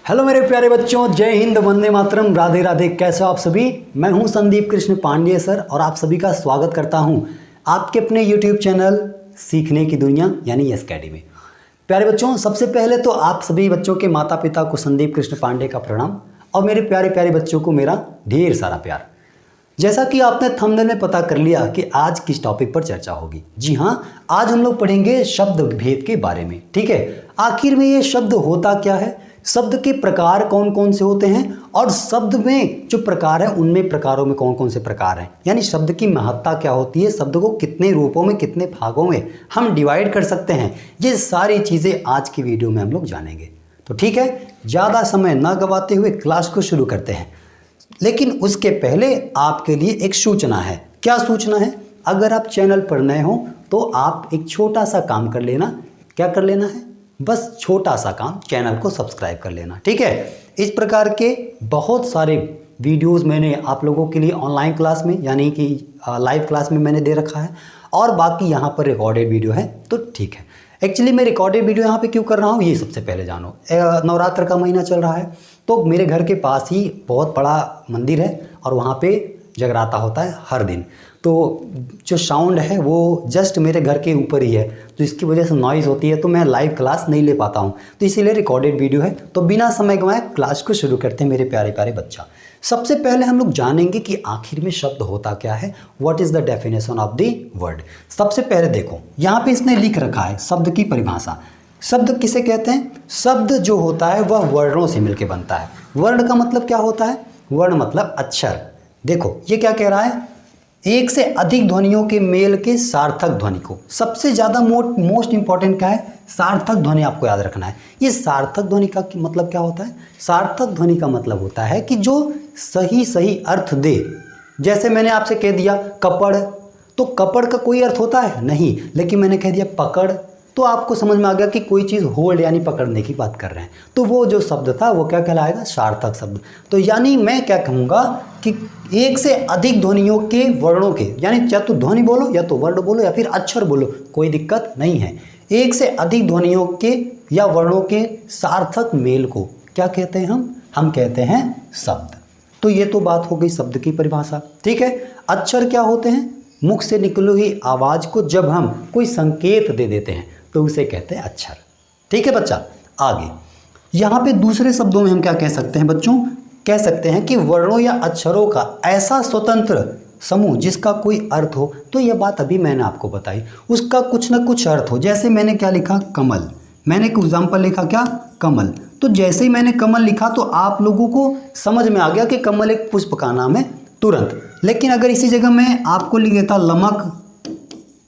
Hello मेरे प्यारे बच्चों, जय हिंद, वंदे मातरम, राधे राधे। कैसे हो आप सभी? मैं हूं संदीप कृष्ण पांडे सर और आप सभी का स्वागत करता हूं आपके अपने यूट्यूब चैनल सीखने की दुनिया यानी एसकेडी में। प्यारे बच्चों, सबसे पहले तो आप सभी बच्चों के माता पिता को संदीप कृष्ण पांडे का प्रणाम और मेरे प्यारे प्यारे बच्चों को मेरा ढेर सारा प्यार। जैसा कि आपने थंबनेल में पता कर लिया कि आज किस टॉपिक पर चर्चा होगी। जी हाँ, आज हम लोग पढ़ेंगे शब्द भेद के बारे में। ठीक है, आखिर में ये शब्द होता क्या है, शब्द के प्रकार कौन कौन से होते हैं और शब्द में जो प्रकार है उनमें प्रकारों में कौन कौन से प्रकार हैं, यानी शब्द की महत्ता क्या होती है, शब्द को कितने रूपों में कितने भागों में हम डिवाइड कर सकते हैं, ये सारी चीज़ें आज की वीडियो में हम लोग जानेंगे। तो ठीक है, ज़्यादा समय ना गवाते हुए क्लास को शुरू करते हैं। लेकिन उसके पहले आपके लिए एक सूचना है। क्या सूचना है? अगर आप चैनल पर नए हो तो आप एक छोटा सा काम कर लेना। क्या कर लेना है? बस छोटा सा काम, चैनल को सब्सक्राइब कर लेना। ठीक है, इस प्रकार के बहुत सारे वीडियोस मैंने आप लोगों के लिए ऑनलाइन क्लास में यानी कि लाइव क्लास में मैंने दे रखा है और बाकी यहाँ पर रिकॉर्डेड वीडियो है। तो ठीक है, एक्चुअली मैं रिकॉर्डेड वीडियो यहाँ पे क्यों कर रहा हूँ ये सबसे पहले जानो। नवरात्र का महीना चल रहा है तो मेरे घर के पास ही बहुत बड़ा मंदिर है और वहाँ पे जगराता होता है हर दिन। तो जो साउंड है वो जस्ट मेरे घर के ऊपर ही है, तो इसकी वजह से नॉइज़ होती है, तो मैं लाइव क्लास नहीं ले पाता हूँ, तो इसीलिए रिकॉर्डेड वीडियो है। तो बिना समय गंवाए क्लास को शुरू करते हैं मेरे प्यारे प्यारे बच्चा। सबसे पहले हम लोग जानेंगे कि आखिर में शब्द होता क्या है, what is the definition of the word. सबसे पहले देखो, यहाँ पे इसने लिख रखा है शब्द की परिभाषा। शब्द किसे कहते हैं? शब्द जो होता है वह वर्णों से मिलकर बनता है। वर्ण का मतलब क्या होता है? वर्ण मतलब अक्षर। देखो ये क्या कह रहा है, एक से अधिक ध्वनियों के मेल के सार्थक ध्वनि को। सबसे ज़्यादा मोस्ट इंपॉर्टेंट क्या है? सार्थक ध्वनि आपको याद रखना है। ये सार्थक ध्वनि का मतलब क्या होता है? सार्थक ध्वनि का मतलब होता है कि जो सही सही अर्थ दे। जैसे मैंने आपसे कह दिया कपड़, तो कपड़ का कोई अर्थ होता है नहीं, लेकिन मैंने कह दिया पकड़ तो आपको समझ में आ गया कि कोई चीज़ होल्ड यानी पकड़ने की बात कर रहे हैं। तो वो जो शब्द था वो क्या कहलाएगा? सार्थक शब्द। तो यानी मैं क्या कहूँगा कि एक से अधिक ध्वनियों के वर्णों के, यानी या तो ध्वनि बोलो या तो वर्ण बोलो या फिर अक्षर बोलो, कोई दिक्कत नहीं है। एक से अधिक ध्वनियों के या वर्णों के सार्थक मेल को क्या कहते हैं? हम कहते हैं शब्द। तो ये तो बात हो गई शब्द की परिभाषा। ठीक है, अक्षर क्या होते हैं? मुख से निकली हुई आवाज़ को जब हम कोई संकेत दे देते हैं तो उसे कहते हैं अक्षर। ठीक है बच्चा, आगे यहाँ पे दूसरे शब्दों में हम क्या कह सकते हैं बच्चों? कह सकते हैं कि वर्णों या अक्षरों का ऐसा स्वतंत्र समूह जिसका कोई अर्थ हो। तो यह बात अभी मैंने आपको बताई, उसका कुछ ना कुछ अर्थ हो। जैसे मैंने क्या लिखा? कमल। मैंने एक एग्जाम्पल लिखा, क्या? कमल। तो जैसे ही मैंने कमल लिखा तो आप लोगों को समझ में आ गया कि कमल एक पुष्प का नाम है तुरंत। लेकिन अगर इसी जगह मैं आपको लिख देता लमक,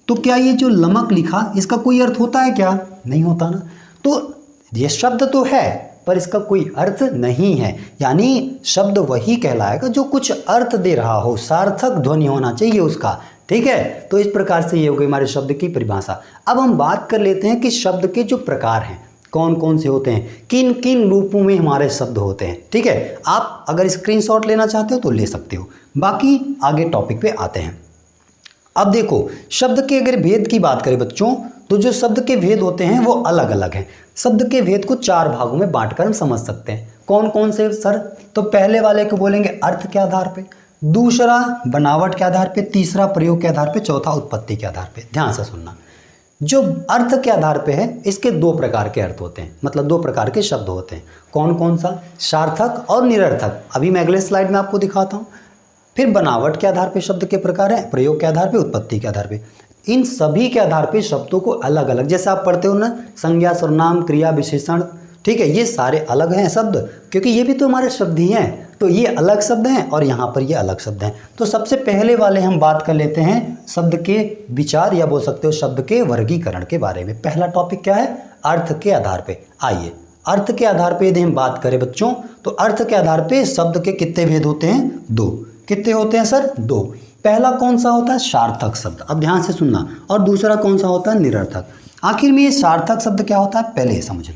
तो क्या ये जो लमक लिखा इसका कोई अर्थ होता है क्या? नहीं होता ना। तो ये शब्द तो है पर इसका कोई अर्थ नहीं है, यानी शब्द वही कहलाएगा जो कुछ अर्थ दे रहा हो, सार्थक ध्वनि होना चाहिए उसका। ठीक है, तो इस प्रकार से ये हो गई हमारे शब्द की परिभाषा। अब हम बात कर लेते हैं कि शब्द के जो प्रकार हैं कौन कौन से होते हैं, किन किन रूपों में हमारे शब्द होते हैं। ठीक है, आप अगर स्क्रीनशॉट लेना चाहते हो तो ले सकते हो, बाकी आगे टॉपिक पे आते हैं। अब देखो, शब्द के अगर भेद की बात करें बच्चों, तो जो शब्द के भेद होते हैं वो अलग अलग हैं। शब्द के भेद को 4 भागों में बांटकर हम समझ सकते हैं। कौन कौन से सर? तो पहले वाले को बोलेंगे अर्थ के आधार पे, दूसरा बनावट के आधार पे, तीसरा प्रयोग के आधार पे, चौथा उत्पत्ति के आधार पे। ध्यान से सुनना, जो अर्थ के आधार पे है इसके 2 प्रकार के अर्थ होते हैं, मतलब 2 प्रकार के शब्द होते हैं। कौन कौन सा? सार्थक और निरर्थक। अभी मैं अगले स्लाइड में आपको दिखाता हूँ। फिर बनावट के आधार पे शब्द के प्रकार हैं, प्रयोग के आधार पे, उत्पत्ति के आधार पे। इन सभी के आधार पे शब्दों को अलग अलग, जैसे आप पढ़ते हो ना, संज्ञा, सर्वनाम, क्रिया, विशेषण। ठीक है, ये सारे अलग हैं शब्द, क्योंकि ये भी तो हमारे शब्द ही हैं। तो ये अलग शब्द हैं और यहाँ पर ये अलग शब्द हैं। तो सबसे पहले वाले हम बात कर लेते हैं शब्द के विचार या बोल सकते हो शब्द के वर्गीकरण के बारे में। पहला टॉपिक क्या है? अर्थ के आधार पे। आइए, अर्थ के आधार पे यदि हम बात करें बच्चों, तो अर्थ के आधार पे शब्द के कितने भेद होते हैं? 2। कितने होते हैं सर? 2। पहला कौन सा होता है? सार्थक शब्द। अब ध्यान से सुनना। और दूसरा कौन सा होता है? निरर्थक। आखिर में ये सार्थक शब्द क्या होता है पहले ये समझ लो।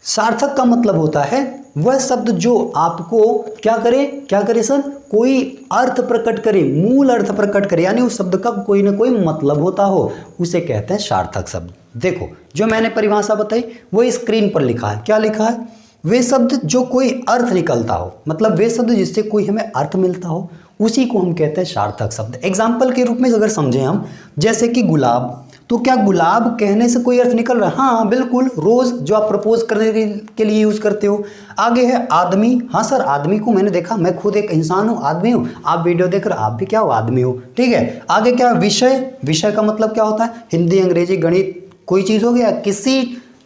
सार्थक का मतलब होता है वह शब्द जो आपको क्या करे सर? कोई अर्थ प्रकट करे, मूल अर्थ प्रकट करे, यानी उस शब्द का कोई ना कोई मतलब होता हो, उसे कहते हैं सार्थक शब्द। देखो जो मैंने परिभाषा बताई वो स्क्रीन पर लिखा है। क्या लिखा है? वे शब्द जो कोई अर्थ निकलता हो, मतलब वे शब्द जिससे कोई हमें अर्थ मिलता हो, उसी को हम कहते हैं सार्थक शब्द। एग्जाम्पल के रूप में अगर समझें हम, जैसे कि गुलाब, तो क्या गुलाब कहने से कोई अर्थ निकल रहा है? हाँ बिल्कुल, रोज जो आप प्रपोज करने के लिए यूज करते हो। आगे है आदमी, हाँ सर आदमी को मैंने देखा, मैं खुद एक इंसान हूँ, आदमी हूँ, आप वीडियो देख रहे हो, आप भी क्या हो? आदमी हो, ठीक है। आगे क्या है? विषय, विषय का मतलब क्या होता है? हिंदी, अंग्रेजी, गणित, कोई चीज हो गया, किसी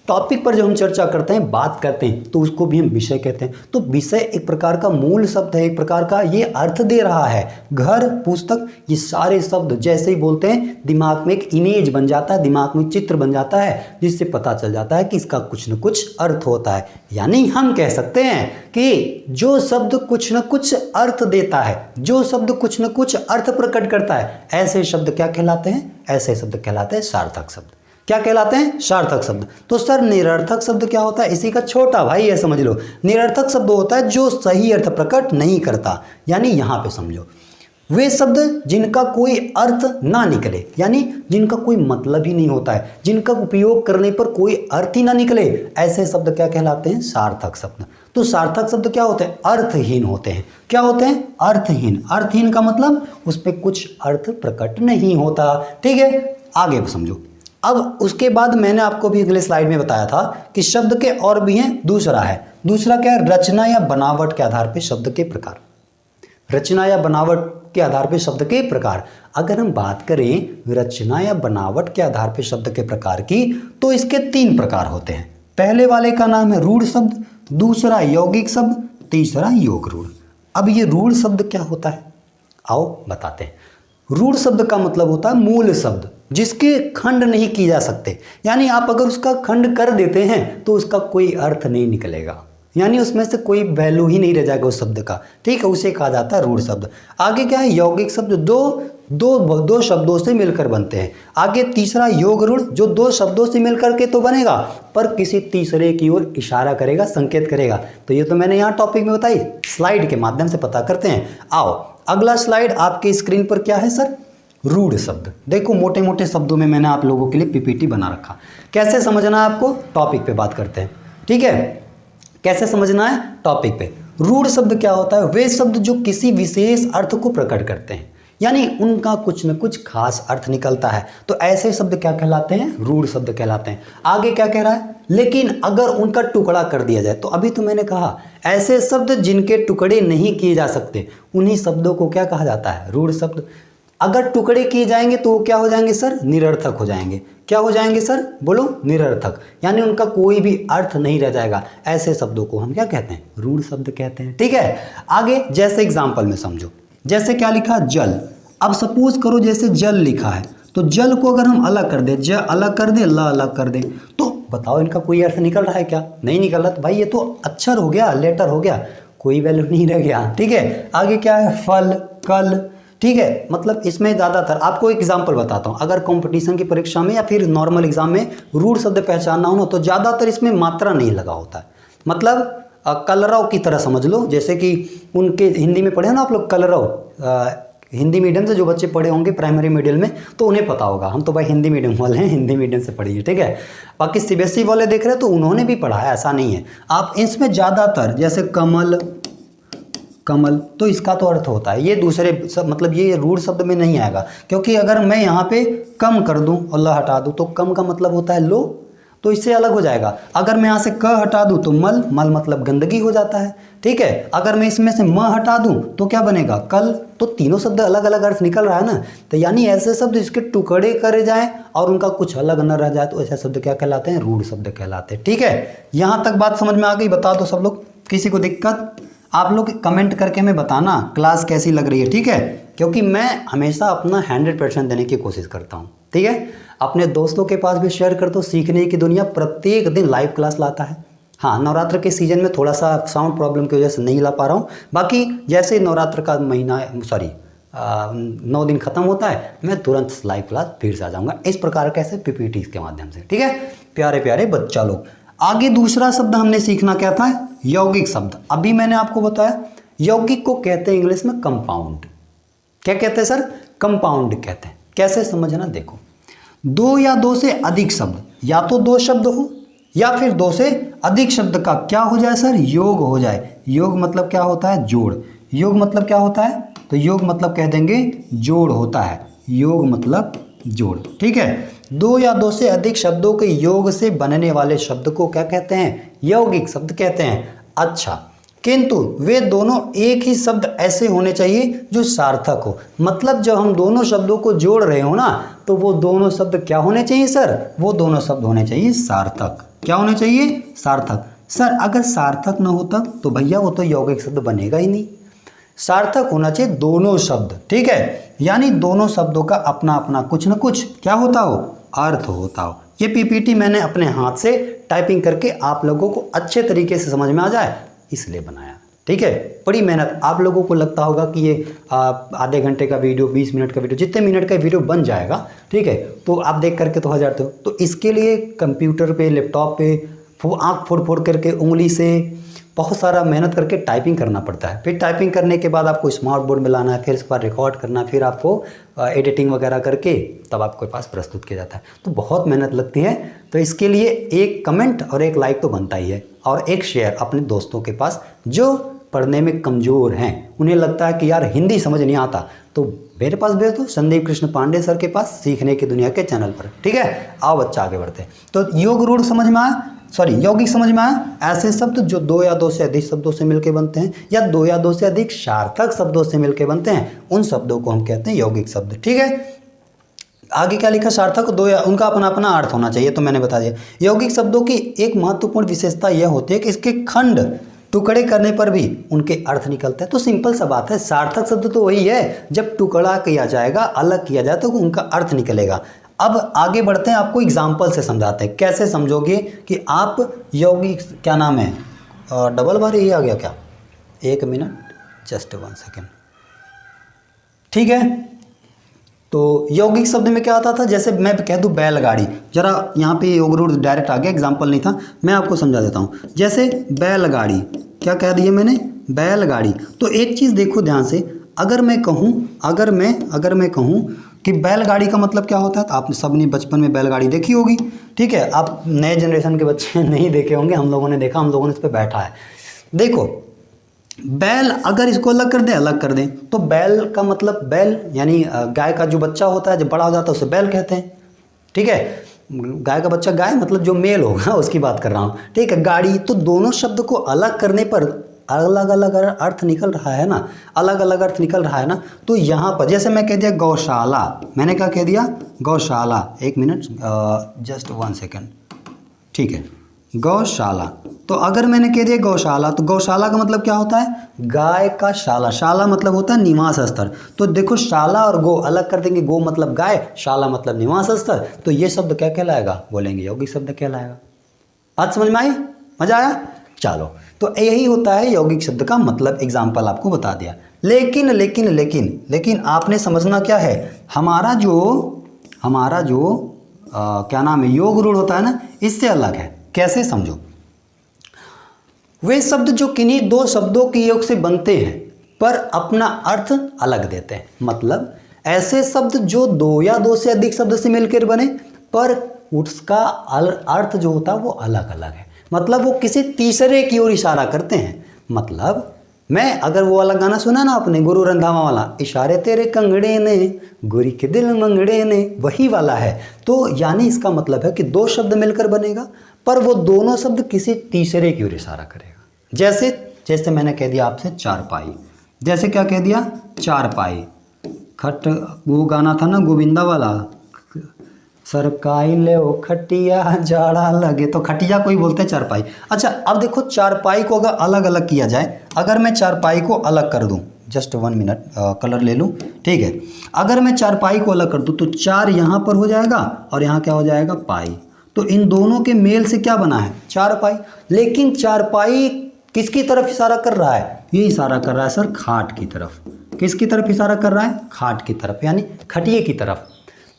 टॉपिक पर जब हम चर्चा करते हैं, बात करते हैं, तो उसको भी हम विषय कहते हैं। तो विषय एक प्रकार का मूल शब्द है, एक प्रकार का ये अर्थ दे रहा है। घर, पुस्तक, ये सारे शब्द जैसे ही बोलते हैं दिमाग में एक इमेज बन जाता है, दिमाग में चित्र बन जाता है, जिससे पता चल जाता है कि इसका कुछ न कुछ अर्थ होता है। यानी हम कह सकते हैं कि जो शब्द कुछ न कुछ अर्थ देता है, जो शब्द कुछ न कुछ अर्थ प्रकट करता है, ऐसे शब्द क्या कहलाते हैं? ऐसे शब्द कहलाते हैं सार्थक शब्द। क्या कहलाते हैं? सार्थक शब्द। तो सर निरर्थक शब्द क्या होता है? इसी का छोटा भाई है, समझ लो। निरर्थक शब्द होता है जो सही अर्थ प्रकट नहीं करता। यानी यहां पे समझो, वे शब्द जिनका कोई अर्थ ना निकले, यानी जिनका कोई मतलब ही नहीं होता है, जिनका उपयोग करने पर कोई अर्थ ही ना निकले, ऐसे शब्द क्या कहलाते हैं? सार्थक शब्द। तो सार्थक शब्द क्या होते हैं? अर्थहीन होते हैं। क्या होते हैं? अर्थहीन। अर्थहीन का मतलब उस पर कुछ अर्थ प्रकट नहीं होता, ठीक है। आगे समझो। अब उसके बाद मैंने आपको भी अगले स्लाइड में बताया था कि शब्द के और भी हैं। दूसरा है, दूसरा क्या है? रचना या बनावट के आधार पर शब्द के प्रकार। रचना या बनावट के आधार पर शब्द के प्रकार। अगर हम बात करें रचना या बनावट के आधार पर शब्द के प्रकार की, तो इसके 3 प्रकार होते हैं। पहले वाले का नाम है रूढ़ शब्द, दूसरा यौगिक शब्द, तीसरा योग रूढ़। अब ये रूढ़ शब्द क्या होता है? आओ बताते हैं। रूढ़ शब्द का मतलब होता है मूल शब्द, जिसके खंड नहीं किए जा सकते। यानी आप अगर उसका खंड कर देते हैं तो उसका कोई अर्थ नहीं निकलेगा, यानी उसमें से कोई वैल्यू ही नहीं रह जाएगा उस शब्द का, ठीक है। उसे कहा जाता है रूढ़ शब्द। आगे क्या है? यौगिक शब्द, दो शब्दों से मिलकर बनते हैं। आगे तीसरा योग रूढ़, जो 2 शब्दों से मिलकर के तो बनेगा पर किसी तीसरे की ओर इशारा करेगा, संकेत करेगा। तो ये तो मैंने यहाँ टॉपिक में बताई, स्लाइड के माध्यम से पता करते हैं। आओ अगला स्लाइड आपके स्क्रीन पर क्या है सर? रूढ़ शब्द। देखो मोटे मोटे शब्दों में मैंने आप लोगों के लिए पीपीटी बना रखा, कैसे समझना है आपको? टॉपिक पे बात करते हैं, ठीक है। कैसे समझना है? टॉपिक पे। रूढ़ शब्द क्या होता है? वे शब्द जो किसी विशेष अर्थ को प्रकट करते हैं, यानी उनका कुछ न कुछ खास अर्थ निकलता है, तो ऐसे शब्द क्या कहलाते हैं? रूढ़ शब्द कहलाते हैं। आगे क्या कह रहा है? लेकिन अगर उनका टुकड़ा कर दिया जाए, तो अभी तो मैंने कहा ऐसे शब्द जिनके टुकड़े नहीं किए जा सकते, उन्हीं शब्दों को क्या कहा जाता है? रूढ़ शब्द। अगर टुकड़े किए जाएंगे तो वो क्या हो जाएंगे सर? निरर्थक हो जाएंगे। क्या हो जाएंगे सर? बोलो, निरर्थक, यानी उनका कोई भी अर्थ नहीं रह जाएगा। ऐसे शब्दों को हम क्या कहते हैं? रूढ़ शब्द कहते हैं, ठीक है। आगे जैसे एग्जाम्पल में समझो, जैसे क्या लिखा? जल। अब सपोज करो जैसे जल लिखा है, तो जल को अगर हम अलग कर दे, ज अलग कर दे, ल अलग कर दे, तो बताओ इनका कोई अर्थ निकल रहा है क्या? नहीं निकल रहा। तो भाई ये तो अक्षर हो गया, लेटर हो गया, कोई वैल्यू नहीं रह गया, ठीक है। आगे क्या है? फल, कल, ठीक है। मतलब इसमें ज़्यादातर आपको एक एग्जाम्पल बताता हूँ, अगर कंपटीशन की परीक्षा में या फिर नॉर्मल एग्जाम में रूढ़ शब्द पहचानना हो ना, तो ज़्यादातर इसमें मात्रा नहीं लगा होता है। मतलब कलरव की तरह समझ लो, जैसे कि उनके हिंदी में पढ़े ना आप लोग कलरव, हिंदी मीडियम से जो बच्चे पढ़े होंगे प्राइमरी मीडियम में, तो उन्हें पता होगा। हम तो भाई हिंदी मीडियम वाले हैं, हिंदी मीडियम से पढ़िए, ठीक है। बाकी सीबीएसई वाले देख रहे हैं तो उन्होंने भी पढ़ा है, ऐसा नहीं है। आप इसमें ज़्यादातर जैसे कमल, कमल, तो इसका तो अर्थ होता है, ये दूसरे सब मतलब ये रूढ़ शब्द में नहीं आएगा, क्योंकि अगर मैं यहाँ पे कम कर दूँ और ल हटा दूँ, तो कम का मतलब होता है लो, तो इससे अलग हो जाएगा। अगर मैं यहाँ से क हटा दूँ तो मल, मल मतलब गंदगी हो जाता है, ठीक है। अगर मैं इसमें से म हटा दूँ तो क्या बनेगा? कल। तो तीनों शब्द अलग अलग अर्थ निकल रहा है ना। तो यानी ऐसे शब्द जिसके टुकड़े करे जाएं और उनका कुछ अलग न रह जाए, तो ऐसे शब्द क्या कहलाते हैं? रूढ़ शब्द कहलाते हैं, ठीक है। यहाँ तक बात समझ में आ गई? बता दो सब लोग, किसी को दिक्कत? आप लोग कमेंट करके हमें बताना क्लास कैसी लग रही है, ठीक है। क्योंकि मैं हमेशा अपना 100% देने की कोशिश करता हूँ, ठीक है। अपने दोस्तों के पास भी शेयर कर दो। सीखने की दुनिया प्रत्येक दिन लाइव क्लास लाता है। हाँ, नवरात्र के सीजन में थोड़ा सा साउंड प्रॉब्लम की वजह से नहीं ला पा रहा हूँ। बाकी जैसे ही नवरात्र का महीना 9 दिन खत्म होता है, मैं तुरंत लाइव क्लास फिर से आ जाऊँगा, इस प्रकार कैसे पीपीटी के माध्यम से, ठीक है। प्यारे प्यारे बच्चा लोग, आगे दूसरा शब्द हमने सीखना क्या था? यौगिक शब्द। अभी मैंने आपको बताया यौगिक को कहते हैं इंग्लिश में कंपाउंड। क्या कहते हैं सर? कंपाउंड कहते हैं। कैसे समझना? देखो, 2 या 2 से अधिक शब्द, या तो 2 शब्द हो या फिर दो से अधिक शब्द का क्या हो जाए सर, योग हो जाए। योग मतलब क्या होता है, जोड़। योग मतलब क्या होता है, तो योग मतलब कह देंगे जोड़ होता है, योग मतलब जोड़। ठीक है, दो या दो से अधिक शब्दों के योग से बनने वाले शब्द को क्या कहते हैं, यौगिक शब्द कहते हैं। अच्छा, किंतु वे दोनों एक ही शब्द ऐसे होने चाहिए जो सार्थक हो। मतलब जब हम दोनों शब्दों को जोड़ रहे हो ना, तो वो दोनों शब्द क्या होने चाहिए सर, वो दोनों शब्द होने चाहिए सार्थक। क्या होने चाहिए, सार्थक। सर अगर सार्थक न हो तब तो भैया वो तो यौगिक शब्द बनेगा ही नहीं। सार्थक होना चाहिए दोनों शब्द, ठीक है, यानी दोनों शब्दों का अपना अपना कुछ न कुछ क्या होता हो, अर्थ होता हो। ये पीपीटी मैंने अपने हाथ से टाइपिंग करके आप लोगों को अच्छे तरीके से समझ में आ जाए इसलिए बनाया। ठीक है, बड़ी मेहनत। आप लोगों को लगता होगा कि ये आधे घंटे का वीडियो, 20 मिनट का वीडियो, जितने मिनट का वीडियो बन जाएगा, ठीक है, तो आप देख करके तो हो जाते हो। तो इसके लिए कंप्यूटर पे, लैपटॉप पे आँख फोड़ फोड़ करके उंगली से बहुत सारा मेहनत करके टाइपिंग करना पड़ता है। फिर टाइपिंग करने के बाद आपको स्मार्ट बोर्ड में लाना है, फिर इसके बाद रिकॉर्ड करना है, फिर आपको एडिटिंग वगैरह करके तब आपके पास प्रस्तुत किया जाता है। तो बहुत मेहनत लगती है। तो इसके लिए एक कमेंट और एक लाइक तो बनता ही है, और एक शेयर अपने दोस्तों के पास जो पढ़ने में कमज़ोर हैं, उन्हें लगता है कि यार हिंदी समझ नहीं आता, तो मेरे पास भेज दो, संदीप कृष्ण पांडे सर के पास, सीखने की दुनिया के चैनल पर। ठीक है, आओ बच्चा आगे बढ़ते हैं। तो योग रूढ़ समझ में आया, सॉरी यौगिक समझ में आया। ऐसे शब्द जो दो या दो से अधिक शब्दों से मिलकर बनते हैं, या दो या दो से अधिक सार्थक शब्दों से मिलकर बनते हैं, उन शब्दों को हम कहते हैं यौगिक शब्द। ठीक है, आगे क्या लिखा, सार्थक दो या उनका अपना अपना अर्थ होना चाहिए, तो मैंने बता दिया। यौगिक शब्दों की एक महत्वपूर्ण विशेषता यह होती है कि इसके खंड टुकड़े करने पर भी उनके अर्थ निकलते हैं। तो सिंपल सा बात है, सार्थक शब्द तो वही है, जब टुकड़ा किया जाएगा, अलग किया जाए, तो उनका अर्थ निकलेगा। अब आगे बढ़ते हैं, आपको एग्जाम्पल से समझाते हैं। कैसे समझोगे कि आप यौगिक, क्या नाम है, डबल बार ये आ गया क्या, एक मिनट, जस्ट 1 सेकेंड। ठीक है, तो यौगिक शब्द में क्या आता था, जैसे मैं कह दूं बैलगाड़ी, जरा यहाँ पे योग रूढ़ डायरेक्ट आ गया, एग्जाम्पल नहीं था, मैं आपको समझा देता हूँ। जैसे बैलगाड़ी, क्या कह दिया मैंने, बैलगाड़ी। तो एक चीज़ देखो ध्यान से, अगर मैं कहूँ कि बैलगाड़ी का मतलब क्या होता है, तो आपने सबने बचपन में बैलगाड़ी देखी होगी। ठीक है, आप नए जनरेशन के बच्चे नहीं देखे होंगे, हम लोगों ने देखा, हम लोगों ने इस पर बैठा है। देखो बैल, अगर इसको अलग कर दें तो बैल का मतलब, बैल यानी गाय का जो बच्चा होता है, जब बड़ा हो जाता है उसे बैल कहते हैं। ठीक है, गाय का बच्चा, गाय मतलब जो मेल होगा उसकी बात कर रहा हूँ। ठीक है, गाड़ी, तो दोनों शब्द को अलग करने पर अलग अलग अर्थ निकल रहा है ना, अलग अलग अर्थ निकल रहा है ना। तो यहाँ पर जैसे मैं कह दिया गौशाला, मैंने क्या कह दिया, गौशाला, एक मिनट, जस्ट 1 सेकेंड। ठीक है, गौशाला, तो अगर मैंने कह दिया गौशाला, तो गौशाला का मतलब क्या होता है, गाय का शाला, शाला मतलब होता है निवास स्थल। तो देखो शाला और गो अलग कर देंगे, गो मतलब गाय, शाला मतलब निवास स्थल, तो ये शब्द क्या कहलाएगा, बोलेंगे यौगिक शब्द कहलाएगा। बात समझ में आई, मजा आया, चलो। तो यही होता है यौगिक शब्द का मतलब, एग्जाम्पल आपको बता दिया। लेकिन लेकिन लेकिन लेकिन आपने समझना क्या है, हमारा जो क्या नाम है, योग रूढ़ होता है ना, इससे अलग है। कैसे, समझो। वे शब्द जो किन्हीं दो शब्दों के योग से बनते हैं पर अपना अर्थ अलग देते हैं। मतलब ऐसे शब्द जो दो या दो से अधिक शब्द से मिलकर बने पर उसका अर्थ जो होता है वो अलग अलग है। मतलब वो किसी तीसरे की ओर इशारा करते हैं। मतलब मैं अगर वो वाला गाना सुना ना आपने, गुरु रंधावा वाला, इशारे तेरे कंगड़े ने गुरी के दिल मंगड़े ने, वही वाला है। तो यानी इसका मतलब है कि दो शब्द मिलकर बनेगा पर वो दोनों शब्द किसी तीसरे की ओर इशारा करेगा। जैसे मैंने कह दिया आपसे चारपाई, जैसे क्या कह दिया, चारपाई। खट, वो गाना था ना गोविंदा वाला, सरकाई ले ओ खटिया जाड़ा लगे, तो खटिया को ही बोलते हैं चारपाई। अच्छा, अब देखो चारपाई को अगर अलग अलग किया जाए, अगर मैं चारपाई को अलग कर दूं, जस्ट 1 मिनट, कलर ले लूं। ठीक है, अगर मैं चारपाई को अलग कर दूं तो चार यहाँ पर हो जाएगा और यहाँ क्या हो जाएगा, पाई। तो इन दोनों के मेल से क्या बना है, चारपाई। लेकिन चारपाई किसकी तरफ इशारा कर रहा है, ये इशारा कर रहा है सर खाट की तरफ। किसकी तरफ इशारा कर रहा है, खाट की तरफ, यानी खटिए की तरफ।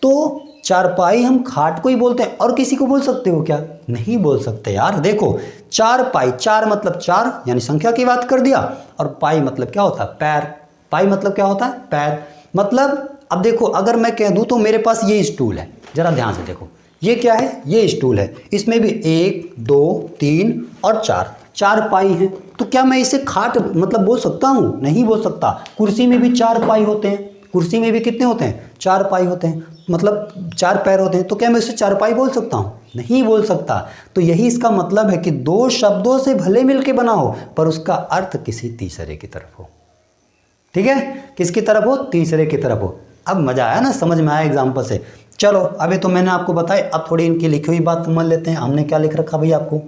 तो चारपाई हम खाट को ही बोलते हैं, और किसी को बोल सकते हो क्या, नहीं बोल सकते यार। देखो चारपाई, चार मतलब चार यानी संख्या की बात कर दिया, और पाई मतलब क्या होता है, पैर। पाई मतलब क्या होता है, पैर। मतलब अब देखो, अगर मैं कह दूं तो मेरे पास ये स्टूल है, जरा ध्यान से देखो, ये क्या है, ये स्टूल है, इसमें भी 1 2 3 और 4 पाई हैं। तो क्या मैं इसे खाट मतलब बोल सकता हूँ? नहीं बोल सकता। कुर्सी में भी 4 पाई होते हैं, कुर्सी में भी कितने होते हैं? 4 पाई होते हैं, मतलब 4 पैर होते हैं। तो क्या मैं इसे 4 पाई बोल सकता हूँ? नहीं बोल सकता। तो यही इसका मतलब है कि दो शब्दों से भले मिलके बना हो पर उसका अर्थ किसी तीसरे की तरफ हो। ठीक है, किसकी तरफ हो? तीसरे की तरफ हो। अब मजा आया ना, समझ में आया एग्जाम्पल से। चलो अभी तो मैंने आपको बताया, अब थोड़ी इनकी लिखी हुई बात समझ लेते हैं। हमने क्या लिख रखा भाई आपको?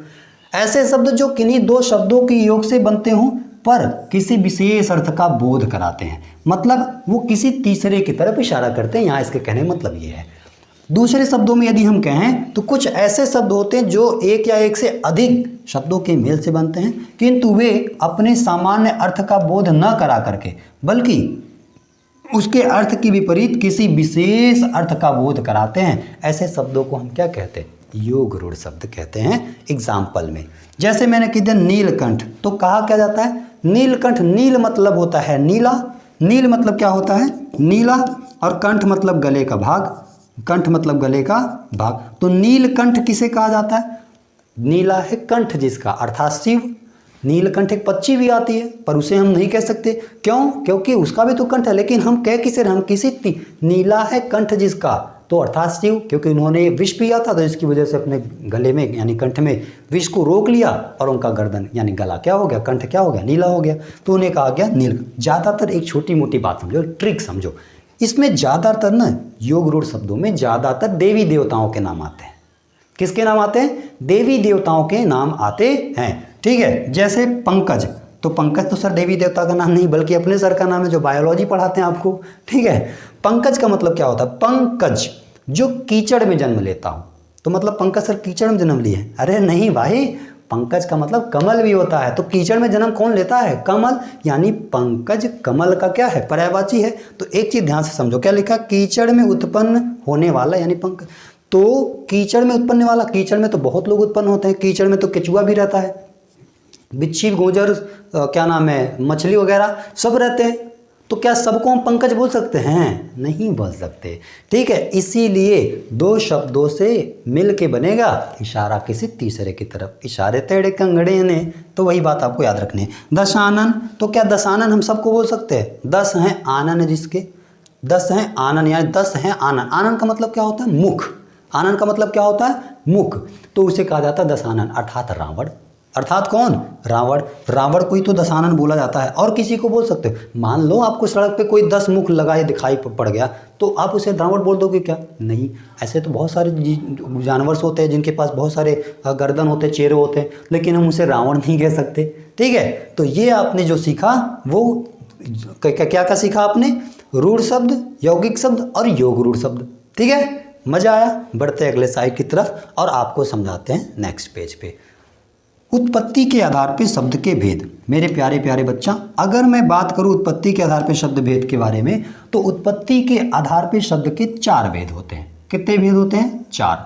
ऐसे शब्द जो किन्हीं दो शब्दों के योग से बनते हों पर किसी विशेष अर्थ का बोध कराते हैं, मतलब वो किसी तीसरे की तरफ इशारा करते हैं। यहाँ इसके कहने मतलब ये है। दूसरे शब्दों में यदि हम कहें तो कुछ ऐसे शब्द होते हैं जो एक या एक से अधिक शब्दों के मेल से बनते हैं, किंतु वे अपने सामान्य अर्थ का बोध न करा करके बल्कि उसके अर्थ की विपरीत किसी विशेष अर्थ का बोध कराते हैं। ऐसे शब्दों को हम क्या कहते हैं? योग रूढ़ शब्द कहते हैं। एग्जाम्पल में जैसे मैंने कह दिया नीलकंठ, तो कहा क्या जाता है? नीलकंठ। नील मतलब होता है नीला, नील मतलब क्या होता है? नीला, और कंठ मतलब गले का भाग, कंठ मतलब गले का भाग। तो नीलकंठ किसे कहा जाता है? नीला है कंठ जिसका, अर्थात शिव। नीलकंठ एक पक्षी भी आती है पर उसे हम नहीं कह सकते, क्यों? क्योंकि उसका भी तो कंठ है, लेकिन हम कह किसे रहे? हम किसी नीला है कंठ जिसका, तो अर्थात शिव, क्योंकि उन्होंने विष पिया था तो इसकी वजह से अपने गले में यानी कंठ में विष को रोक लिया और उनका गर्दन यानी गला क्या हो गया? कंठ क्या हो गया? नीला हो गया। तो उन्हें कहा गया नील। ज़्यादातर एक छोटी मोटी बात समझो, ट्रिक समझो, इसमें ज़्यादातर ना योग रूढ़ शब्दों में ज़्यादातर देवी देवताओं के नाम आते हैं। किसके नाम आते हैं? देवी देवताओं के नाम आते हैं। ठीक है, जैसे पंकज, तो पंकज तो सर देवी देवता का नाम नहीं बल्कि अपने सर का नाम है जो बायोलॉजी पढ़ाते हैं आपको। ठीक है, पंकज का मतलब क्या होता है? पंकज जो कीचड़ में जन्म लेता हो, तो मतलब पंकज सर कीचड़ में जन्म लिए? अरे नहीं भाई, पंकज का मतलब कमल भी होता है। तो कीचड़ में जन्म कौन लेता है? कमल, यानी पंकज कमल का क्या है? पर्यायवाची है। तो एक चीज ध्यान से समझो, क्या लिखा? कीचड़ में उत्पन्न होने वाला यानी पंकज। तो कीचड़ में उत्पन्न वाला, कीचड़ में तो बहुत लोग उत्पन्न होते हैं। कीचड़ में तो केचुआ भी रहता है, बिच्छी, गोजर, क्या नाम है, मछली वगैरह सब रहते हैं। तो क्या सबको हम पंकज बोल सकते हैं? नहीं बोल सकते। ठीक है, इसीलिए दो शब्दों से मिल के बनेगा इशारा किसी तीसरे की तरफ। इशारे तेड़े कंगड़े ने, तो वही बात आपको याद रखनी है। दशानन, तो क्या दशानन हम सबको बोल सकते हैं? 10 हैं आनन जिसके, 10 हैं आनन, यानी 10 हैं आनन। आनन का मतलब क्या होता है? मुख। आनन का मतलब क्या होता है? मुख। तो उसे कहा जाता है दशानन, अर्थात रावण। अर्थात कौन? रावण। रावण को ही तो दशानन बोला जाता है। और किसी को बोल सकते हो? मान लो आपको सड़क पे कोई 10 मुख लगाए दिखाई पड़ गया, तो आप उसे रावण बोल दोगे क्या? नहीं। ऐसे तो बहुत सारे जानवर होते हैं जिनके पास बहुत सारे गर्दन होते हैं, चेहरे होते हैं, लेकिन हम उसे रावण नहीं कह सकते। ठीक है, तो ये आपने जो सीखा वो क्या क्या सीखा आपने? रूढ़ शब्द, यौगिक शब्द और योग रूढ़ शब्द। ठीक है, मजा आया? बढ़ते अगले साइड की तरफ और आपको समझाते हैं नेक्स्ट पेज पे। उत्पत्ति के आधार पे शब्द के भेद। मेरे प्यारे प्यारे बच्चा, अगर मैं बात करूं उत्पत्ति के आधार पे शब्द भेद के बारे में, तो उत्पत्ति के आधार पे शब्द के 4 भेद होते हैं। कितने भेद होते हैं? 4।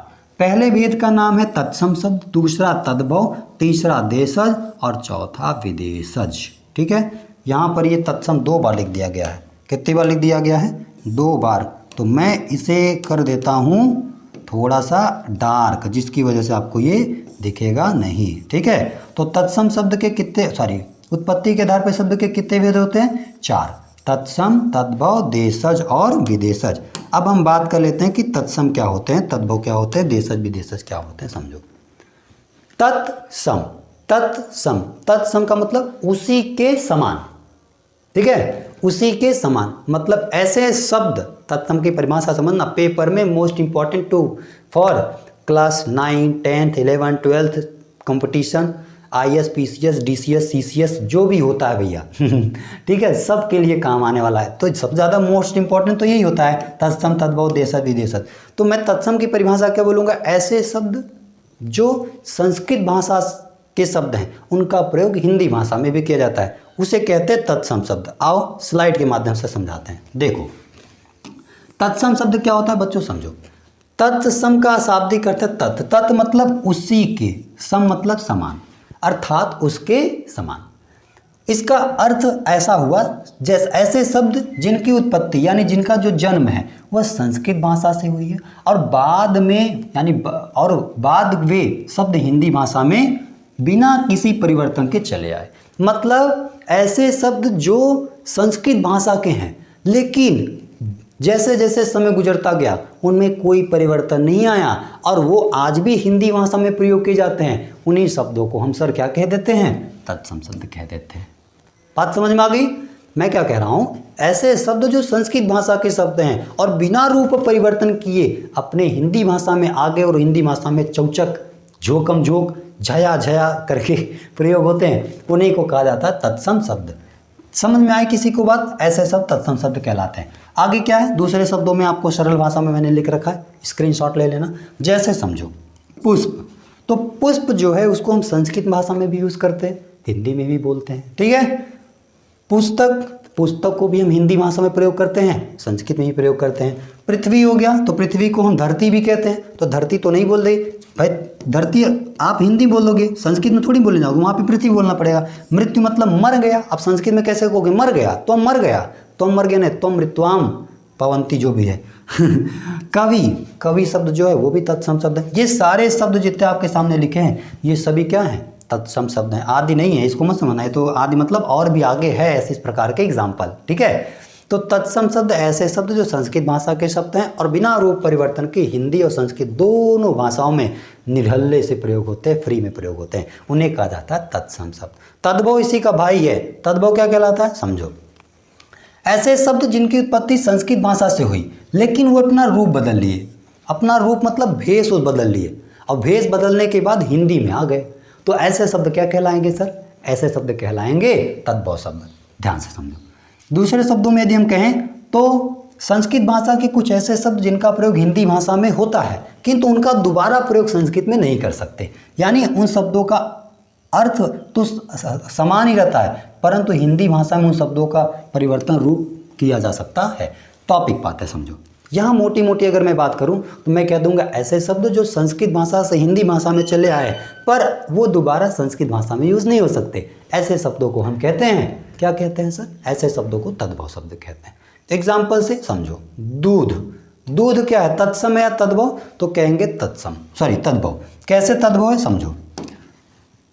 पहले भेद का नाम है तत्सम शब्द, दूसरा तद्भव, तीसरा देशज और चौथा विदेशज। ठीक है, यहाँ पर ये तत्सम 2 बार लिख दिया गया है। कितनी बार लिख दिया गया है? 2 बार। तो मैं इसे कर देता हूँ थोड़ा सा डार्क, जिसकी वजह से आपको ये दिखेगा नहीं। ठीक है, तो तत्सम शब्द के कितने, उत्पत्ति के आधार पर शब्द के कितने भेद होते हैं? 4। तत्सम, तद्भव, देशज और विदेशज। अब हम बात कर लेते हैं कि तत्सम क्या होते हैं, तद्भव क्या होते हैं, देशज विदेशज क्या होते हैं। समझो, तत्सम, तत्सम, तत्सम का मतलब उसी के समान। ठीक है, उसी के समान मतलब ऐसे शब्द, तत्सम की परिभाषा समझना, पेपर में most important too for class 9, 10th, 11th, 12th competition, IAS, PCS, DCS, CCS जो भी होता है भैया ठीक है, सब के लिए काम आने वाला है। तो सबसे ज़्यादा मोस्ट इंपॉर्टेंट तो यही होता है, तत्सम, तद्भव, देशज, विदेशज। तो मैं तत्सम की परिभाषा क्या बोलूँगा? ऐसे शब्द जो संस्कृत भाषा के शब्द हैं उनका प्रयोग हिंदी भाषा में भी किया जाता है, उसे कहते हैं तत्सम शब्द। आओ स्लाइड के माध्यम से समझाते हैं। देखो, तत्सम शब्द क्या होता है बच्चों, समझो। तत्सम का शाब्दिक अर्थ है तत्। तत् मतलब उसी के, सम मतलब समान, अर्थात उसके समान। इसका अर्थ ऐसा हुआ जैसे ऐसे शब्द जिनकी उत्पत्ति यानी जिनका जो जन्म है वह संस्कृत भाषा से हुई है और बाद वे शब्द हिंदी भाषा में बिना किसी परिवर्तन के चले आए। मतलब ऐसे शब्द जो संस्कृत भाषा के हैं लेकिन जैसे जैसे समय गुजरता गया उनमें कोई परिवर्तन नहीं आया और वो आज भी हिंदी भाषा में प्रयोग किए जाते हैं। उन्हीं शब्दों को हम सर क्या कह देते हैं, तत्सम शब्द कह देते हैं। बात समझ में आ गई मैं क्या कह रहा हूँ? ऐसे शब्द जो संस्कृत भाषा के शब्द हैं और बिना रूप परिवर्तन किए अपने हिंदी भाषा में आ गए और हिंदी भाषा में चौचक झोकम झोक झया झया करके प्रयोग होते हैं, उन्हीं को कहा जाता है तत्सम शब्द। समझ में आए किसी को बात? ऐसे शब्द तत्सम शब्द कहलाते हैं। आगे क्या है, दूसरे शब्दों में आपको सरल भाषा में मैंने लिख रखा है, स्क्रीनशॉट ले लेना। जैसे समझो पुष्प, तो पुष्प जो है उसको हम संस्कृत भाषा में भी यूज़ करते हैं, हिंदी में भी बोलते हैं, ठीक है। पुस्तक, पुस्तक को भी हम हिंदी भाषा में प्रयोग करते हैं, संस्कृत में ही प्रयोग करते हैं। पृथ्वी हो गया, तो पृथ्वी को हम धरती भी कहते हैं, तो धरती तो नहीं बोल रही भाई, धरती आप हिंदी बोलोगे, संस्कृत में थोड़ी बोलने जाओगे, वहाँ पे पृथ्वी बोलना पड़ेगा। मृत्यु मतलब मर गया, आप संस्कृत में कैसे कहोगे मर गया, तो मर गया, तुम मर गए नहीं, तुम मृत्युआम पवंती जो भी है। कवि, कवि शब्द जो है वो भी तत्सम शब्द है। ये सारे शब्द जितने आपके सामने लिखे हैं ये सभी क्या हैं, तत्सम शब्द हैं। आदि नहीं है, इसको मत समझना है, तो आदि मतलब और भी आगे है, ऐसे इस प्रकार के एग्जाम्पल, ठीक है। तो तत्सम शब्द ऐसे शब्द जो संस्कृत भाषा के शब्द हैं और बिना रूप परिवर्तन के हिंदी और संस्कृत दोनों भाषाओं में निर्हल्ले से प्रयोग होते हैं, फ्री में प्रयोग होते हैं, उन्हें कहा जाता है तत्सम शब्द। तद्भव इसी का भाई है। तद्भव क्या कहलाता है समझो, ऐसे शब्द जिनकी उत्पत्ति संस्कृत भाषा से हुई लेकिन वो अपना रूप बदल लिए, अपना रूप मतलब भेष बदल लिए और भेष बदलने के बाद हिंदी में आ गए, तो ऐसे शब्द क्या कहलाएंगे सर? ऐसे शब्द कहलाएंगे तद्भव शब्द। ध्यान से समझो। दूसरे शब्दों में यदि हम कहें तो संस्कृत भाषा के कुछ ऐसे शब्द जिनका प्रयोग हिंदी भाषा में होता है किंतु उनका दोबारा प्रयोग संस्कृत में नहीं कर सकते, यानी उन शब्दों का अर्थ तो समान ही रहता है परंतु हिंदी भाषा में उन शब्दों का परिवर्तन रूप किया जा सकता है। टॉपिक पाते समझो। यहाँ मोटी मोटी अगर मैं बात करूँ तो मैं कह दूंगा ऐसे शब्द जो संस्कृत भाषा से हिंदी भाषा में चले आए पर वो दोबारा संस्कृत भाषा में यूज़ नहीं हो सकते, ऐसे शब्दों को हम कहते हैं, क्या कहते हैं सर? ऐसे शब्दों को तद्भव शब्द कहते हैं। एग्जाम्पल से समझो, दूध, दूध क्या है, तत्सम है या तद्भव? तो कहेंगे तत्सम, सॉरी तद्भव। कैसे तद्भव है समझो।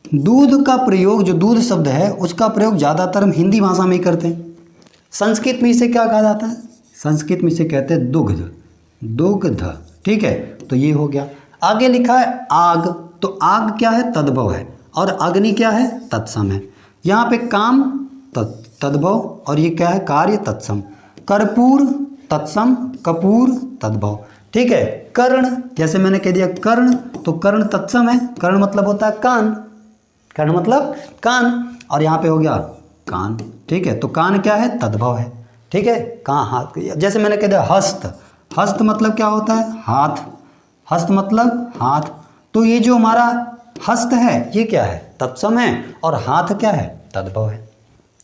दूध का प्रयोग, जो दूध शब्द है उसका प्रयोग ज़्यादातर हम हिंदी भाषा में ही करते हैं। संस्कृत में इसे क्या कहा जाता है? संस्कृत में इसे कहते हैं दुग्ध, दुग्ध, ठीक है। तो ये हो गया। आगे लिखा है आग, तो आग क्या है? तद्भव है और अग्नि क्या है? तत्सम है। यहाँ पे काम तद्भव और ये क्या है? कार्य तत्सम। कर्पूर तत्सम, कपूर तद्भव, ठीक है। कर्ण, जैसे मैंने कह दिया कर्ण, तो कर्ण तत्सम है, कर्ण मतलब होता है कान, कर्ण मतलब कान, और यहाँ पे हो गया कान, ठीक है। तो कान क्या है? तद्भव है, ठीक है। कहाँ हाथ, जैसे मैंने कह दिया हस्त, हस्त मतलब क्या होता है? हाथ, हस्त मतलब हाथ, तो ये जो हमारा हस्त है ये क्या है? तत्सम है और हाथ क्या है? तद्भव है।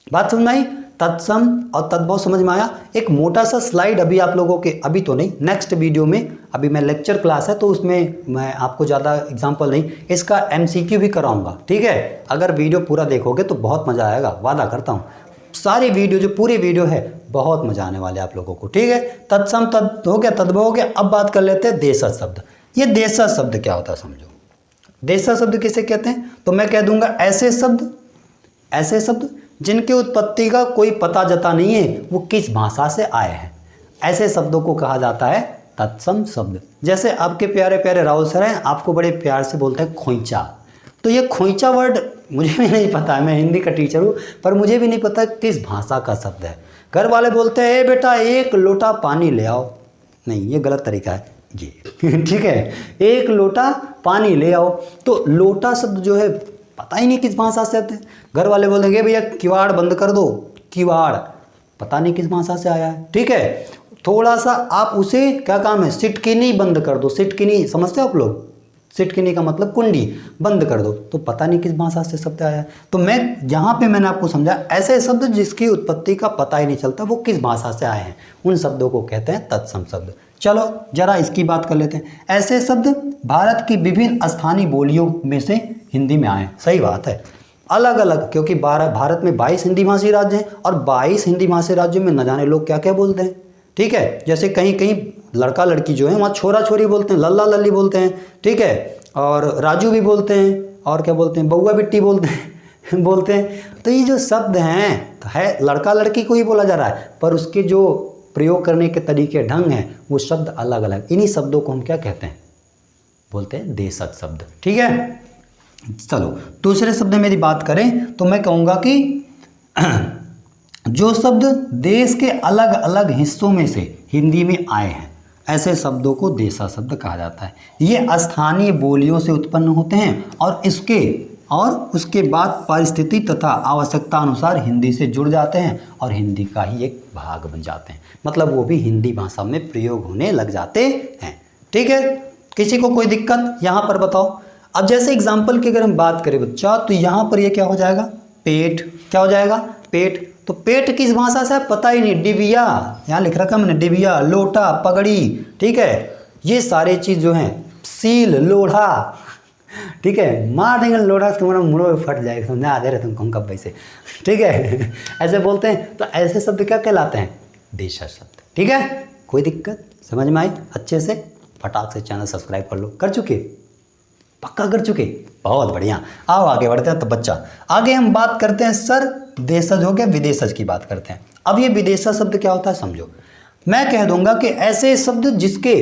बात समझ में आई? तत्सम और तद्भव समझ में आया? एक मोटा सा स्लाइड अभी आप लोगों के, अभी तो नहीं, नेक्स्ट वीडियो में, अभी मैं लेक्चर क्लास है तो उसमें मैं आपको ज़्यादा एग्जांपल नहीं, इसका MCQ भी कराऊंगा, ठीक है। अगर वीडियो पूरा देखोगे तो बहुत मज़ा आएगा, वादा करता हूँ। सारी वीडियो, जो पूरी वीडियो है, बहुत मज़ा आने वाले आप लोगों को, ठीक है। तत्सम तद हो गया, तद्भव हो गया। अब बात कर लेते हैं देशज शब्द। ये देशज शब्द क्या होता है समझो। देशज शब्द किसे कहते हैं? तो मैं कह दूंगा ऐसे शब्द, ऐसे शब्द जिनकी उत्पत्ति का कोई पता जता नहीं है, वो किस भाषा से आए हैं, ऐसे शब्दों को कहा जाता है तत्सम शब्द। जैसे आपके प्यारे प्यारे राहुल सर हैं, आपको बड़े प्यार से बोलते हैं खोइंचा, तो ये खोइंचा वर्ड मुझे भी नहीं पता है, मैं हिंदी का टीचर हूँ पर मुझे भी नहीं पता किस भाषा का शब्द है। घर वाले बोलते हैं ए बेटा एक लोटा पानी ले आओ, नहीं ये गलत तरीका है ये, ठीक है, एक लोटा पानी ले आओ। तो लोटा शब्द जो है पता ही नहीं किस भाषा से आते हैं। घर वाले बोलेंगे भैया किवाड़ बंद कर दो, किवाड़ पता नहीं किस भाषा से आया है, ठीक है। थोड़ा सा आप उसे क्या काम है, सिटकिनी बंद कर दो, सिटकिनी समझते हो आप लोग? सिटकिनी का मतलब कुंडी, बंद कर दो, तो पता नहीं किस भाषा से शब्द आया है। तो मैं यहाँ पे मैंने आपको समझा ऐसे शब्द जिसकी उत्पत्ति का पता ही नहीं चलता वो किस भाषा से आए हैं, उन शब्दों को कहते हैं तत्सम शब्द। चलो जरा इसकी बात कर लेते हैं। ऐसे शब्द भारत की विभिन्न स्थानीय बोलियों में से हिंदी में आए, सही बात है। अलग अलग, क्योंकि भारत में 22 हिंदी भाषी राज्य हैं और 22 हिंदी भाषी राज्यों में न जाने लोग क्या क्या बोलते हैं। ठीक है, जैसे कहीं कहीं लड़का लड़की जो है वहाँ छोरा छोरी बोलते हैं, लल्ला लल्ली बोलते हैं। ठीक है, और राजू भी बोलते हैं, और क्या बोलते हैं, बउआ बिट्टी बोलते हैं बोलते हैं। तो ये जो शब्द हैं तो है लड़का लड़की को ही बोला जा रहा है, पर उसके जो प्रयोग करने के तरीके ढंग हैं वो शब्द अलग अलग। इन्हीं शब्दों को हम क्या कहते हैं, बोलते हैं देशज शब्द। ठीक है, चलो दूसरे शब्द में यदि बात करें तो मैं कहूँगा कि जो शब्द देश के अलग अलग हिस्सों में से हिंदी में आए हैं ऐसे शब्दों को देशज शब्द कहा जाता है। ये स्थानीय बोलियों से उत्पन्न होते हैं और उसके बाद परिस्थिति तथा आवश्यकता अनुसार हिंदी से जुड़ जाते हैं और हिंदी का ही एक भाग बन जाते हैं, मतलब वो भी हिंदी भाषा में प्रयोग होने लग जाते हैं। ठीक है, किसी को कोई दिक्कत यहाँ पर बताओ। अब जैसे एग्जाम्पल की अगर हम बात करें बच्चा, तो यहाँ पर ये क्या हो जाएगा, पेट। क्या हो जाएगा, पेट। तो पेट किस भाषा से है पता ही नहीं, डिबिया, यहाँ लिख रखा मैंने, डिबिया, लोटा, पगड़ी। ठीक है, ये सारे चीज़ जो हैं, सील, लोढ़ा। ठीक है, मार देंगे लोढ़ा तुम्हारा मुड़ो फट जाएगा, समझा दे रहे तुमको कब से। ठीक है, ऐसे बोलते हैं। तो ऐसे शब्द क्या कहलाते हैं, देशज शब्द। ठीक है, कोई दिक्कत समझ में आई अच्छे से? फटाक से चैनल सब्सक्राइब कर लो। कर चुके, पक्का कर चुके, बहुत बढ़िया। आओ आगे बढ़ते हैं। तो बच्चा आगे हम बात करते हैं, सर देशज हो गया, विदेशज की बात करते हैं। अब ये विदेशज शब्द क्या होता है समझो। मैं कह दूंगा कि ऐसे शब्द जिसके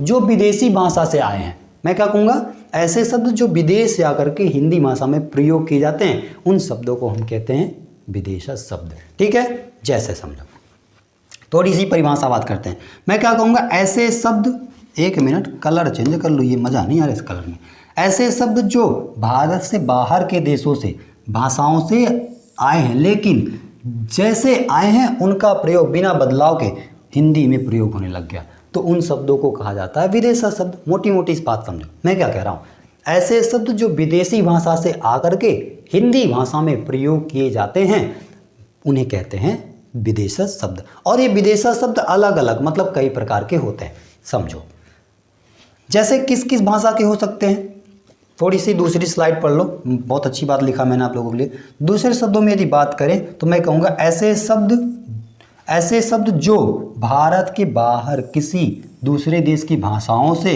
जो विदेशी भाषा से आए हैं, मैं क्या कहूँगा, ऐसे शब्द जो विदेश से आकर के हिंदी भाषा में प्रयोग किए जाते हैं उन शब्दों को हम कहते हैं विदेशज शब्द। ठीक है, जैसे समझो, थोड़ी सी परिभाषा बात करते हैं। मैं क्या कहूँगा, ऐसे शब्द, एक मिनट कलर चेंज कर लो, ये मज़ा नहीं आ रहा इस कलर में। ऐसे शब्द जो भारत से बाहर के देशों से भाषाओं से आए हैं, लेकिन जैसे आए हैं उनका प्रयोग बिना बदलाव के हिंदी में प्रयोग होने लग गया, तो उन शब्दों को कहा जाता है विदेशज शब्द। मोटी मोटी इस बात समझो मैं क्या कह रहा हूँ। ऐसे शब्द जो विदेशी भाषा से आकर के हिंदी भाषा में प्रयोग किए जाते हैं उन्हें कहते हैं विदेशज शब्द। और ये विदेशज शब्द अलग अलग, मतलब कई प्रकार के होते हैं। समझो जैसे किस किस भाषा के हो सकते हैं, थोड़ी सी दूसरी स्लाइड पढ़ लो, बहुत अच्छी बात लिखा मैंने आप लोगों के लिए। दूसरे शब्दों में यदि बात करें तो मैं कहूँगा ऐसे शब्द जो भारत के बाहर किसी दूसरे देश की भाषाओं से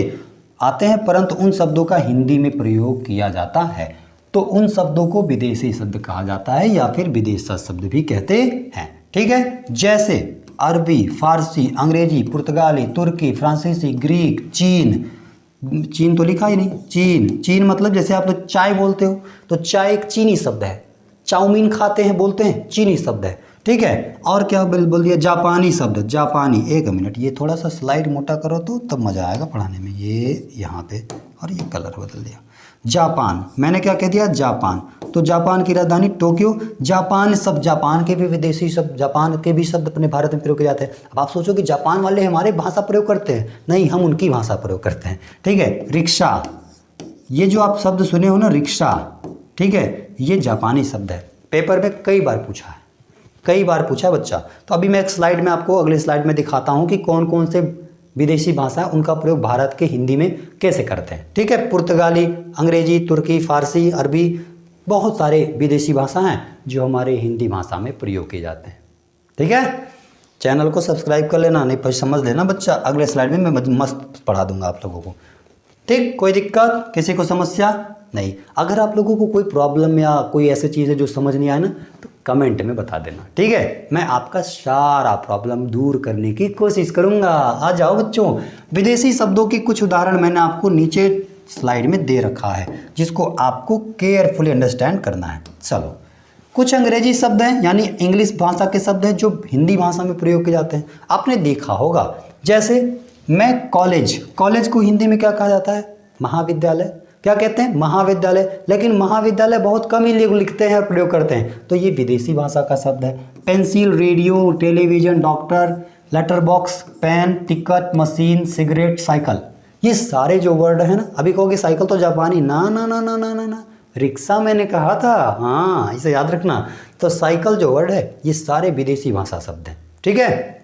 आते हैं परंतु उन शब्दों का हिंदी में प्रयोग किया जाता है, तो उन शब्दों को विदेशी शब्द कहा जाता है या फिर विदेशज शब्द भी कहते हैं। ठीक है, जैसे अरबी, फारसी, अंग्रेजी, पुर्तगाली, तुर्की, फ्रांसीसी, ग्रीक, चीन तो लिखा ही नहीं, चीन मतलब जैसे आप लोग चाय बोलते हो तो चाय एक चीनी शब्द है। चाउमीन खाते हैं बोलते हैं, चीनी शब्द है। ठीक है, और क्या बोल दिया, जापानी शब्द, जापानी। एक मिनट, ये थोड़ा सा स्लाइड मोटा करो तो तब मज़ा आएगा पढ़ाने में। ये यहाँ पे और ये कलर बदल दिया। जापान, मैंने क्या कह दिया, जापान। तो जापान की राजधानी टोक्यो। जापान शब्द, जापान के भी विदेशी शब्द, जापान के भी शब्द अपने भारत में प्रयोग किए जाते हैं। अब आप सोचो कि जापान वाले हमारे भाषा प्रयोग करते हैं, नहीं, हम उनकी भाषा प्रयोग करते हैं। ठीक है, रिक्शा, ये जो आप शब्द सुने हो ना, रिक्शा, ठीक है, ये जापानी शब्द है। पेपर में कई बार पूछा है बच्चा। तो अभी मैं एक स्लाइड में आपको, अगले स्लाइड में दिखाता हूँ कि कौन कौन से विदेशी भाषा है उनका प्रयोग भारत के हिंदी में कैसे करते हैं। ठीक है, पुर्तगाली, अंग्रेजी, तुर्की, फारसी, अरबी, बहुत सारे विदेशी भाषा हैं जो हमारे हिंदी भाषा में प्रयोग किए जाते हैं। ठीक है, चैनल को सब्सक्राइब कर लेना, नहीं समझ लेना बच्चा, अगले स्लाइड में मैं मस्त पढ़ा दूंगा आप लोगों को। ठीक, कोई दिक्कत, किसी को समस्या नहीं। अगर आप लोगों को कोई प्रॉब्लम या कोई ऐसी चीज़ है जो समझ नहीं आए ना, तो कमेंट में बता देना। ठीक है, मैं आपका सारा प्रॉब्लम दूर करने की कोशिश करूंगा। आ जाओ बच्चों, विदेशी शब्दों के कुछ उदाहरण मैंने आपको नीचे स्लाइड में दे रखा है जिसको आपको केयरफुली अंडरस्टैंड करना है। चलो, कुछ अंग्रेजी शब्द हैं यानी इंग्लिश भाषा के शब्द हैं जो हिंदी भाषा में प्रयोग किए जाते हैं। आपने देखा होगा, जैसे मैं कॉलेज को हिंदी में क्या कहा जाता है, महाविद्यालय। क्या कहते हैं, महाविद्यालय। लेकिन महाविद्यालय बहुत कम ही लोग लिखते हैं और प्रयोग करते हैं, तो ये विदेशी भाषा का शब्द है। Pencil, radio, television, doctor, letter box, pen, ticket, machine, cigarette, cycle, ये सारे जो वर्ड है ना, अभी कहोगे साइकिल तो जापानी, ना ना ना ना ना ना ना, रिक्शा मैंने कहा था, हाँ इसे याद रखना। तो साइकिल जो वर्ड है ये सारे विदेशी भाषा शब्द हैं। ठीक है,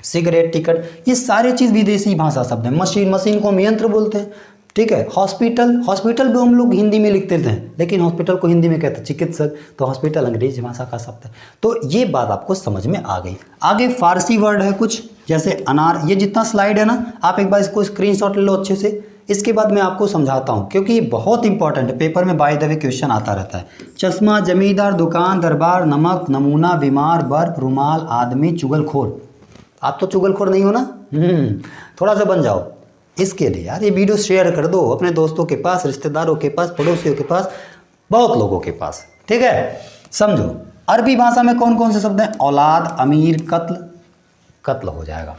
सिगरेट, टिकट, ये सारे चीज़ विदेशी भाषा शब्द हैं। मशीन को हम यंत्र बोलते हैं। ठीक है। हॉस्पिटल, हॉस्पिटल भी हम लोग हिंदी में लिखते थे, लेकिन हॉस्पिटल को हिंदी में कहते हैं चिकित्सक, तो हॉस्पिटल अंग्रेजी भाषा का शब्द है। तो ये बात आपको समझ में आ गई। आगे फारसी वर्ड है कुछ, जैसे अनार। ये जितना स्लाइड है ना, आप एक बार इसको स्क्रीनशॉट ले लो अच्छे से, इसके बाद मैं आपको समझाता हूँ, क्योंकि ये बहुत इंपॉर्टेंट है, पेपर में बाय द वे क्वेश्चन आता रहता है। चश्मा, जमींदार, दुकान, दरबार, नमक, नमूना, बीमार, बर्फ, रुमाल, आदमी, चुगलखोर। आप तो चुगलखोर नहीं हो ना? थोड़ा सा बन जाओ। इसके लिए यार ये वीडियो शेयर कर दो अपने दोस्तों के पास, रिश्तेदारों के पास, पड़ोसियों के पास, बहुत लोगों के पास, ठीक है। समझो अरबी भाषा में कौन कौन से शब्द हैं? औलाद, अमीर, कत्ल, कत्ल हो जाएगा,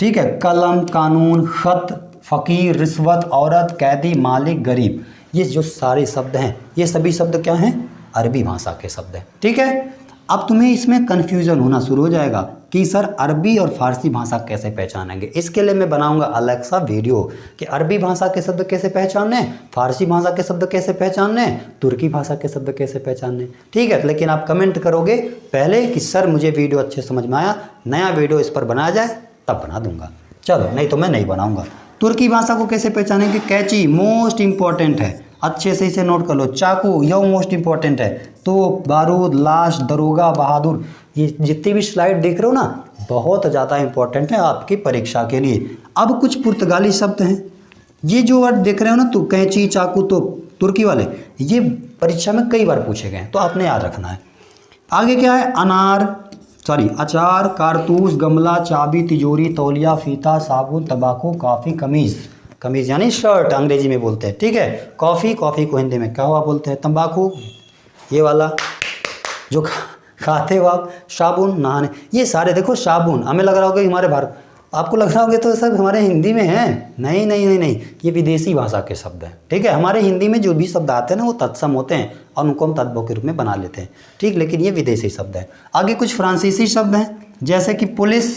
ठीक है। कलम, कानून, खत, फ़कीर, रिश्वत, औरत, कैदी, मालिक, गरीब। ये जो सारे शब्द हैं, ये सभी शब्द क्या हैं? अरबी भाषा के शब्द हैं, ठीक है। अब तुम्हें इसमें कन्फ्यूज़न होना शुरू हो जाएगा कि सर अरबी और फारसी भाषा कैसे पहचानेंगे। इसके लिए मैं बनाऊंगा अलग सा वीडियो कि अरबी भाषा के शब्द कैसे पहचानने, फारसी भाषा के शब्द कैसे पहचानने, तुर्की भाषा के शब्द कैसे पहचानने, ठीक है। लेकिन आप कमेंट करोगे पहले कि सर मुझे वीडियो अच्छे समझ में आया, नया वीडियो इस पर बनाया जाए, तब बना दूंगा। चलो, नहीं तो मैं नहीं बनाऊंगा। तुर्की भाषा को कैसे पहचानेंगे? कैची मोस्ट इंपॉर्टेंट है, अच्छे से इसे नोट कर लो। चाकू, यह मोस्ट इंपॉर्टेंट है। तो बारूद, लाश, दरोगा, बहादुर, ये जितनी भी स्लाइड देख रहे हो ना, बहुत ज़्यादा इंपॉर्टेंट है आपकी परीक्षा के लिए। अब कुछ पुर्तगाली शब्द हैं, ये जो वर्ड देख रहे हो ना, तो कैंची, चाकू, तो तुर्की वाले, ये परीक्षा में कई बार पूछे गए, तो आपने याद रखना है। आगे क्या है? अचार, कारतूस, गमला, चाबी, तिजोरी, तौलिया, फीता, साबुन, तंबाकू, कॉफ़ी, कमीज़। कमीज़ यानी शर्ट अंग्रेजी में बोलते हैं, ठीक है। कॉफ़ी, कॉफ़ी को हिंदी में क्या हुआ बोलते हैं? तंबाकू, ये वाला जो खाते हो आप, साबुन, नहाने, ये सारे देखो। साबुन हमें लग रहा होगा कि हमारे भारत, आपको लग रहा होगा तो सब हमारे हिंदी में हैं। नहीं नहीं नहीं नहीं, ये विदेशी भाषा के शब्द हैं, ठीक है। हमारे हिंदी में जो भी शब्द आते हैं ना, वो तत्सम होते हैं और उनको हम तद्भव के रूप में बना लेते हैं, ठीक। लेकिन ये विदेशी शब्द है। आगे कुछ फ्रांसीसी शब्द हैं, जैसे कि पुलिस,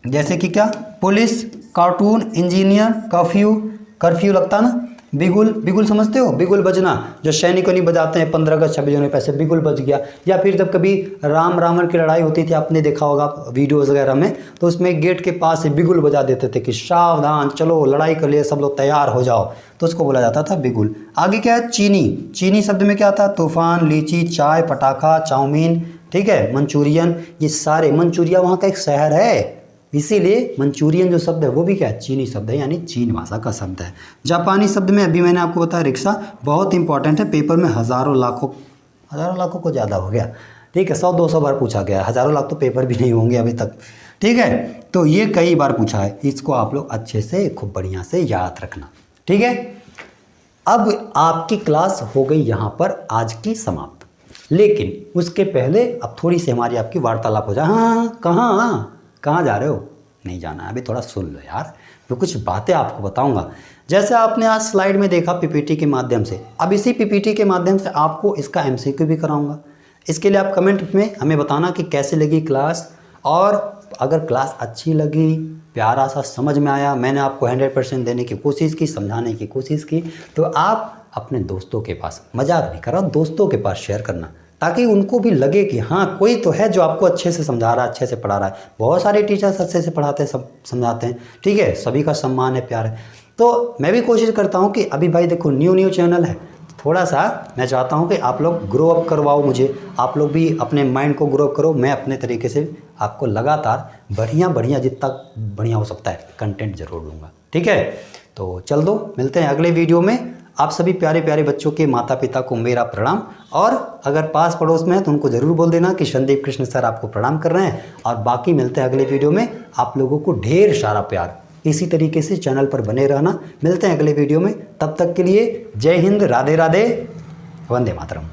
जैसे कि क्या? Police, cartoon, engineer, curfew, curfew लगता ना। बिगुल, बिगुल समझते हो? बिगुल बजना, जो सैनिकों नहीं बजाते हैं 15 अगस्त 26 जनवरी, पैसे बिगुल बज गया। या फिर जब कभी राम रावण की लड़ाई होती थी, आपने देखा होगा वीडियोज़ वगैरह में, तो उसमें गेट के पास से बिगुल बजा देते थे कि सावधान, चलो लड़ाई के लिए सब लोग तैयार हो जाओ, तो उसको बोला जाता था बिगुल। आगे क्या है? चीनी, चीनी शब्द में क्या आता है? तूफान, लीची, चाय, पटाखा, चाउमीन, ठीक है, मंचूरियन, ये सारे। मंचूरिया वहाँ का एक शहर है, इसीलिए मंचूरियन जो शब्द है वो भी क्या है? चीनी शब्द है, यानी चीन भाषा का शब्द है। जापानी शब्द में अभी मैंने आपको बताया रिक्शा, बहुत इंपॉर्टेंट है, पेपर में हज़ारों लाखों को ज़्यादा हो गया, ठीक है। 100-200 बार पूछा गया, हज़ारों लाख तो पेपर भी नहीं होंगे अभी तक, ठीक है। तो ये कई बार पूछा है, इसको आप लोग अच्छे से खूब बढ़िया से याद रखना, ठीक है। अब आपकी क्लास हो गई यहाँ पर आज की समाप्त, लेकिन उसके पहले अब थोड़ी सी हमारी आपकी वार्तालाप हो जाए। हाँ, कहाँ जा रहे हो? नहीं जाना है, अभी थोड़ा सुन लो यार, मैं कुछ बातें आपको बताऊंगा। जैसे आपने आज स्लाइड में देखा पीपीटी के माध्यम से, अब इसी पीपीटी के माध्यम से आपको इसका एमसीक्यू भी कराऊंगा। इसके लिए आप कमेंट में हमें बताना कि कैसे लगी क्लास, और अगर क्लास अच्छी लगी, प्यारा सा समझ में आया, मैंने आपको 100% देने की कोशिश की, समझाने की कोशिश की, तो आप अपने दोस्तों के पास, मजाक नहीं कर रहा, दोस्तों के पास शेयर करना, ताकि उनको भी लगे कि हाँ कोई तो है जो आपको अच्छे से समझा रहा है, अच्छे से पढ़ा रहा है। बहुत सारे टीचर्स अच्छे से पढ़ाते हैं, सब समझाते हैं, ठीक है, सभी का सम्मान है, प्यार है। तो मैं भी कोशिश करता हूँ कि अभी भाई देखो न्यू चैनल है, थोड़ा सा मैं चाहता हूँ कि आप लोग ग्रो अप करवाओ मुझे, आप लोग भी अपने माइंड को ग्रो अप करो। मैं अपने तरीके से आपको लगातार बढ़िया जितना बढ़िया हो सकता है कंटेंट जरूर दूँगा, ठीक है। तो चल दो, मिलते हैं अगले वीडियो में। आप सभी प्यारे प्यारे बच्चों के माता पिता को मेरा प्रणाम, और अगर पास पड़ोस में है तो उनको ज़रूर बोल देना कि संदीप कृष्ण सर आपको प्रणाम कर रहे हैं। और बाकी मिलते हैं अगले वीडियो में। आप लोगों को ढेर सारा प्यार, इसी तरीके से चैनल पर बने रहना। मिलते हैं अगले वीडियो में, तब तक के लिए जय हिंद, राधे राधे, वंदे मातरम।